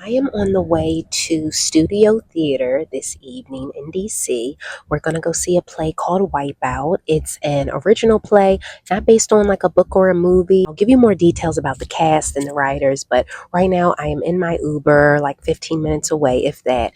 I am on the way to Studio Theater this evening in DC. We're going to go see a play called Wipeout. It's an original play, not based on like a book or a movie. I'll give you more details about the cast and the writers, but right now I am in my Uber, like 15 minutes away, if that.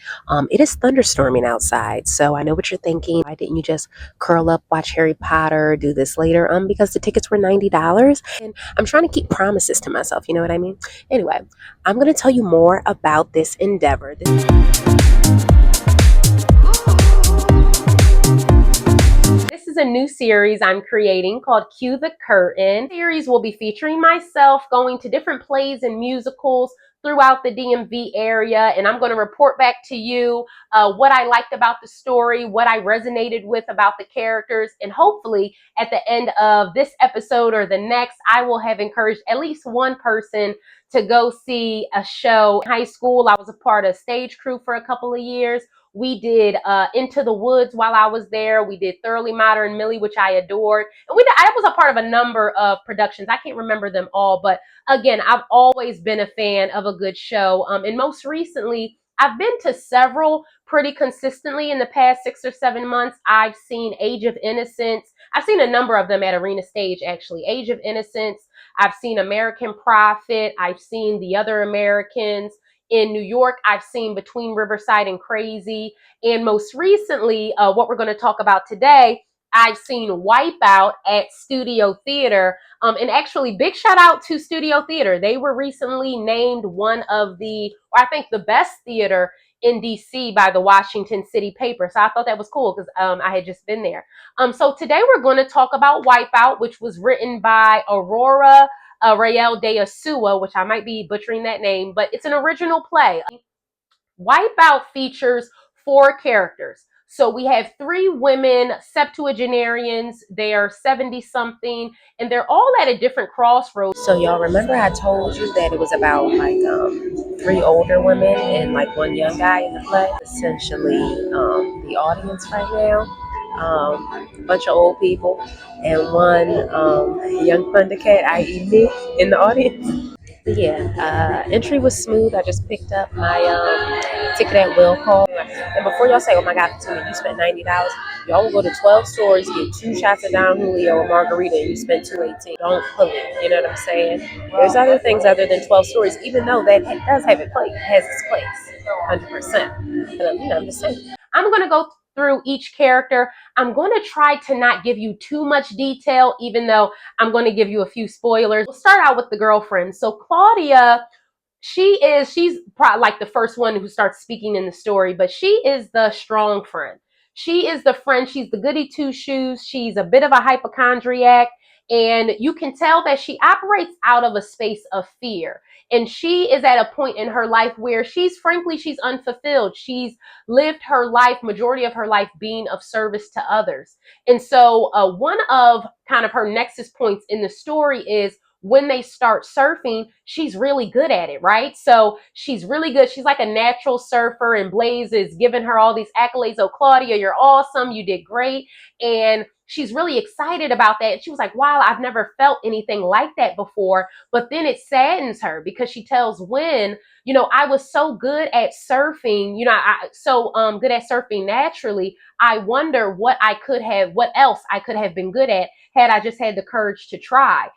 It is thunderstorming outside, so I know what you're thinking. Why didn't you just curl up, watch Harry Potter, do this later? Because the tickets were $90, and I'm trying to keep promises to myself, you know what I mean? Anyway, I'm going to tell you more about this endeavor. This is a new series I'm creating called Cue the Curtain. The series will be featuring myself going to different plays and musicals throughout the DMV area, and I'm going to report back to you what I liked about the story, what I resonated with about the characters, and hopefully at the end of this episode or the next, I will have encouraged at least one person to go see a show. In high school, I was a part of stage crew for a couple of years. We did Into the Woods while I was there. We did Thoroughly Modern Millie, which I adored. And I was a part of a number of productions. I can't remember them all, but again, I've always been a fan of a good show. And most recently, I've been to several pretty consistently in the past 6 or 7 months. I've seen Age of Innocence. I've seen a number of them at Arena Stage, actually. Age of Innocence. I've seen American Prophet. I've seen The Other Americans. In New York, I've seen Between Riverside and Crazy. And most recently, what we're going to talk about today, I've seen Wipeout at Studio Theater. And actually, big shout out to Studio Theater. They were recently named one of or I think the best theater in DC by the Washington City paper. So I thought that was cool because I had just been there. So today we're going to talk about Wipeout, which was written by Aurora Rael de Asua, which I might be butchering that name, but it's an original play. Wipeout features 4 characters. So we have 3 women, septuagenarians. They are 70-something, and they're all at a different crossroads. So y'all remember I told you that it was about like 3 older women and like 1 young guy in the play? Essentially, the audience right now, a bunch of old people, and one young thundercat, i.e. me, in the audience. But yeah, entry was smooth. I just picked up my ticket at will call. And before y'all say, oh my God, Fatima, you spent $90, y'all will go to 12 stores, get 2 shots of Don Julio or margarita, and you spend $218. Don't pull it. You know what I'm saying? There's other things other than 12 stores, even though that does have its place, has its place, 100%. But I'm just saying. I'm gonna go through each character. I'm going to try to not give you too much detail, even though I'm going to give you a few spoilers. We'll start out with the girlfriend. So Claudia, she's probably like the first one who starts speaking in the story, but she is the strong friend. She is the friend. She's the goody two shoes. She's a bit of a hypochondriac. And you can tell that she operates out of a space of fear. And she is at a point in her life where she's unfulfilled. She's lived her life, majority of her life, being of service to others. And so one of kind of her nexus points in the story is when they start surfing, she's really good at it, right? So she's really good. She's like a natural surfer, and Blaze is giving her all these accolades. Oh, Claudia, you're awesome. You did great. And she's really excited about that. And she was like, wow, I've never felt anything like that before. But then it saddens her because she tells Wynn, I was so good at surfing, good at surfing naturally. I wonder what else I could have been good at had I just had the courage to try.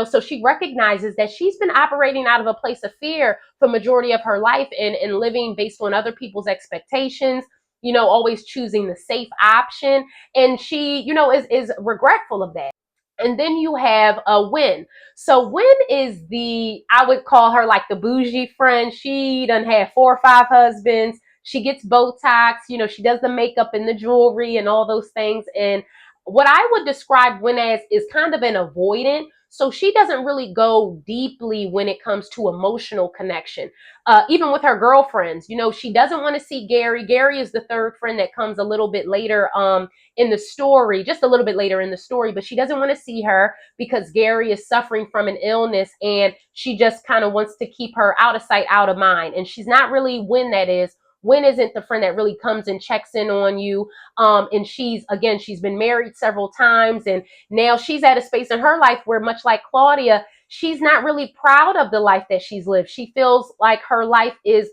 So she recognizes that she's been operating out of a place of fear for majority of her life and living based on other people's expectations, always choosing the safe option. And she, is regretful of that. And then you have Wynn. So Wynn is I would call her like the bougie friend. She done had 4 or 5 husbands. She gets Botox, she does the makeup and the jewelry and all those things. And what I would describe Wynn as is kind of an avoidant. So she doesn't really go deeply when it comes to emotional connection. Even with her girlfriends, she doesn't want to see Gary. Gary is the 3rd friend that comes a little bit later in the story, just a little bit later in the story, but she doesn't want to see her because Gary is suffering from an illness, and she just kind of wants to keep her out of sight, out of mind. And she's not really Wynn, that is. Wynn isn't the friend that really comes and checks in on you. And she's been married several times, and now she's at a space in her life where, much like Claudia, she's not really proud of the life that she's lived. She feels like her life is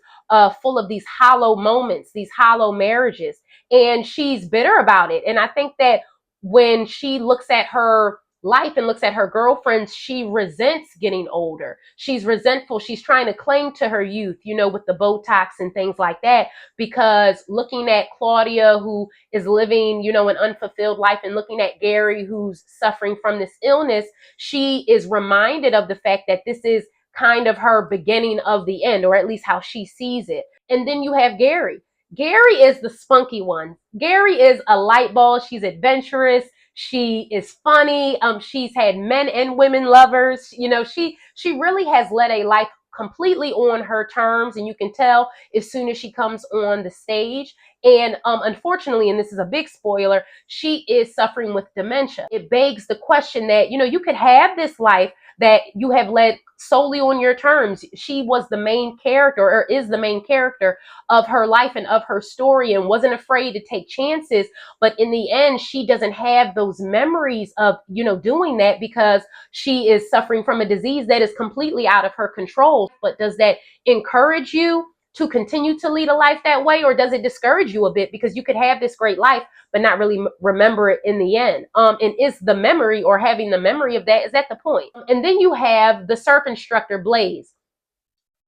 full of these hollow moments, these hollow marriages, and she's bitter about it. And I think that when she looks at her life and looks at her girlfriends, she resents getting older. She's resentful. She's trying to cling to her youth, with the Botox and things like that, because looking at Claudia, who is living, an unfulfilled life, and looking at Gary, who's suffering from this illness, she is reminded of the fact that this is kind of her beginning of the end, or at least how she sees it. And then you have Gary. Gary is the spunky one. Gary is a light bulb. She's adventurous. She is funny. She's had men and women lovers. She really has led a life completely on her terms, and you can tell as soon as she comes on the stage. And unfortunately, and this is a big spoiler, she is suffering with dementia. It begs the question that, you could have this life that you have led solely on your terms. She was the main character, or is the main character of her life and of her story, and wasn't afraid to take chances. But in the end, she doesn't have those memories of, doing that, because she is suffering from a disease that is completely out of her control. But does that encourage you to continue to lead a life that way, or does it discourage you a bit, because you could have this great life but not really remember it in the end? And is the memory, or having the memory of that, is that the point? And then you have the surf instructor, Blaze.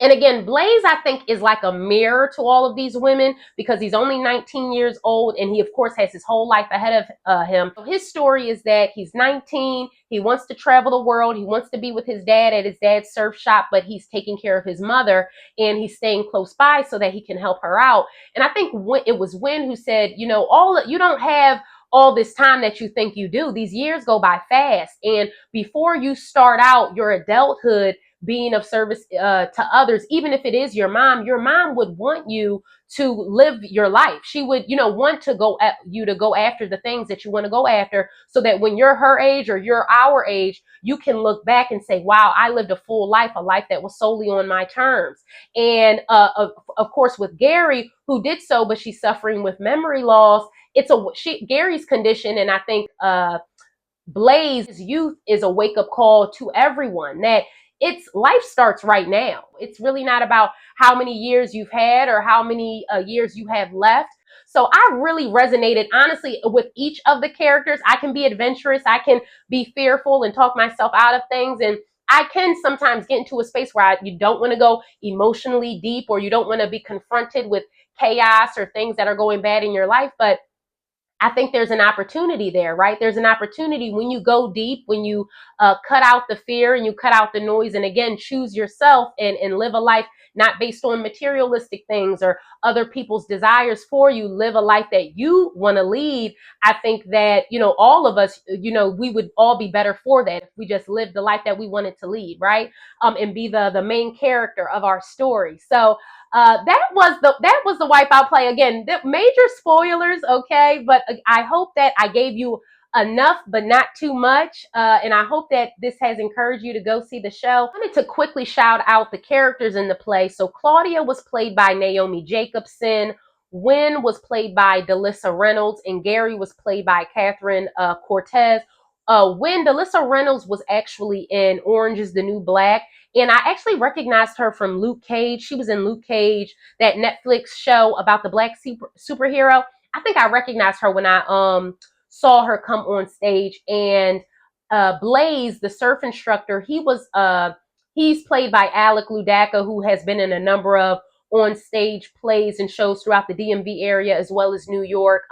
And again, Blaze, I think, is like a mirror to all of these women, because he's only 19 years old, and he, of course, has his whole life ahead of him. So his story is that he's 19, he wants to travel the world, he wants to be with his dad at his dad's surf shop, but he's taking care of his mother, and he's staying close by so that he can help her out. And I think it was Wynn who said, you don't have all this time that you think you do. These years go by fast, and before you start out your adulthood being of service to others, even if it is your mom would want you to live your life. She would, want to go after the things that you want to go after, so that when you're her age, or you're our age, you can look back and say, wow, I lived a full life, a life that was solely on my terms. And of course, with Gary, who did so, but she's suffering with memory loss. Gary's condition, and I think Blaze's youth is a wake-up call to everyone that life starts right now. It's really not about how many years you've had, or how many years you have left. So I really resonated, honestly, with each of the characters. I can be adventurous, I can be fearful and talk myself out of things, and I can sometimes get into a space where you don't want to go emotionally deep, or you don't want to be confronted with chaos or things that are going bad in your life. But I think there's an opportunity there, right? There's an opportunity when you go deep, when you cut out the fear and you cut out the noise, and again, choose yourself and live a life not based on materialistic things or other people's desires for you. Live a life that you want to lead. I think that, all of us, we would all be better for that if we just lived the life that we wanted to lead, right? And be the main character of our story. So that was the Wipeout play. Again, the major spoilers, okay, but I hope that I gave you enough, but not too much. And I hope that this has encouraged you to go see the show. I wanted to quickly shout out the characters in the play. So Claudia was played by Naomi Jacobson. Wynn was played by Delissa Reynolds, and Gary was played by Catherine Cortez. When Delissa Reynolds was actually in Orange is the New Black, and I actually recognized her from Luke Cage. She was in Luke Cage, that Netflix show about the black superhero. I think I recognized her when I saw her come on stage. And Blaze, the surf instructor, he's played by Alec Ludaka, who has been in a number of on stage plays and shows throughout the DMV area as well as New York.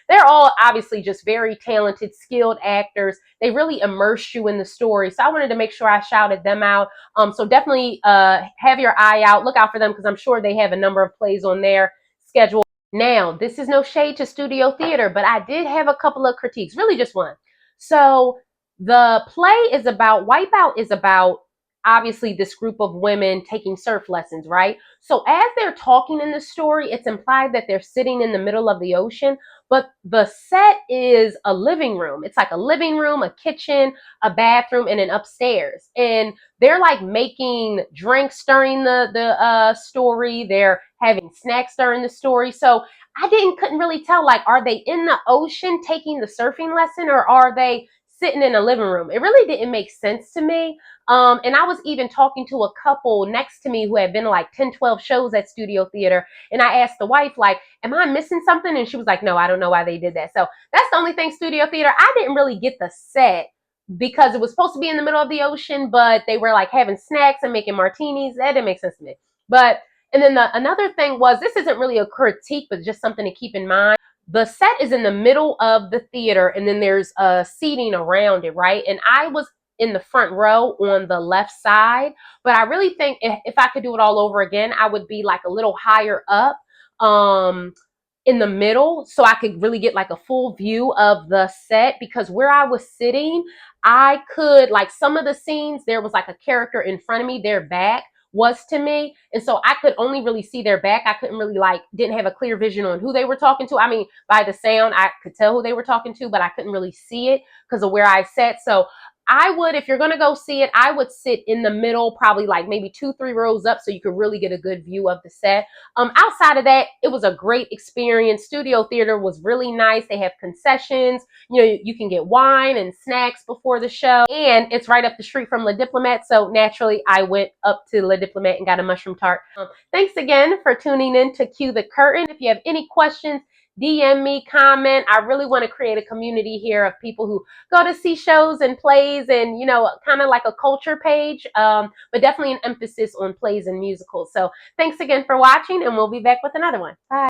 They're all obviously just very talented, skilled actors. They really immerse you in the story. So I wanted to make sure I shouted them out. So definitely have your eye out. Look out for them, because I'm sure they have a number of plays on their schedule. Now, this is no shade to studio theater, but I did have a couple of critiques, really just one. So the play is about, Wipeout is about, obviously, this group of women taking surf lessons, right? So as they're talking in the story, it's implied that they're sitting in the middle of the ocean, but the set is a living room. It's like a living room, a kitchen, a bathroom, and an upstairs. And they're like making drinks during the story. They're having snacks during the story. So I couldn't really tell, like, are they in the ocean taking the surfing lesson, or are they sitting in a living room. It really didn't make sense to me. And I was even talking to a couple next to me who had been to like 10, 12 shows at Studio Theater. And I asked the wife, like, am I missing something? And she was like, no, I don't know why they did that. So that's the only thing, Studio Theater. I didn't really get the set because it was supposed to be in the middle of the ocean, but they were like having snacks and making martinis. That didn't make sense to me. But, and then another thing was, this isn't really a critique, but just something to keep in mind. The set is in the middle of the theater, and then there's seating around it, right? And I was in the front row on the left side, but I really think if I could do it all over again, I would be like a little higher up in the middle, so I could really get like a full view of the set, because where I was sitting, I could, like, some of the scenes, there was like a character in front of me, their back was to me, and so I could only really see their back. I couldn't really, like, didn't have a clear vision on who they were talking to. I mean, by the sound I could tell who they were talking to, but I couldn't really see it because of where I sat. So I would, if you're gonna go see it, I would sit in the middle, probably like maybe 2-3 rows up, so you could really get a good view of the set. Outside of that, it was a great experience. Studio Theater was really nice. They have concessions. You know, you can get wine and snacks before the show, and it's right up the street from Le Diplomat. So naturally, I went up to Le Diplomat and got a mushroom tart. Thanks again for tuning in to Cue the Curtain. If you have any questions, DM me, comment. I really want to create a community here of people who go to see shows and plays, and, you know, kind of like a culture page, but definitely an emphasis on plays and musicals. So thanks again for watching, and we'll be back with another one. Bye.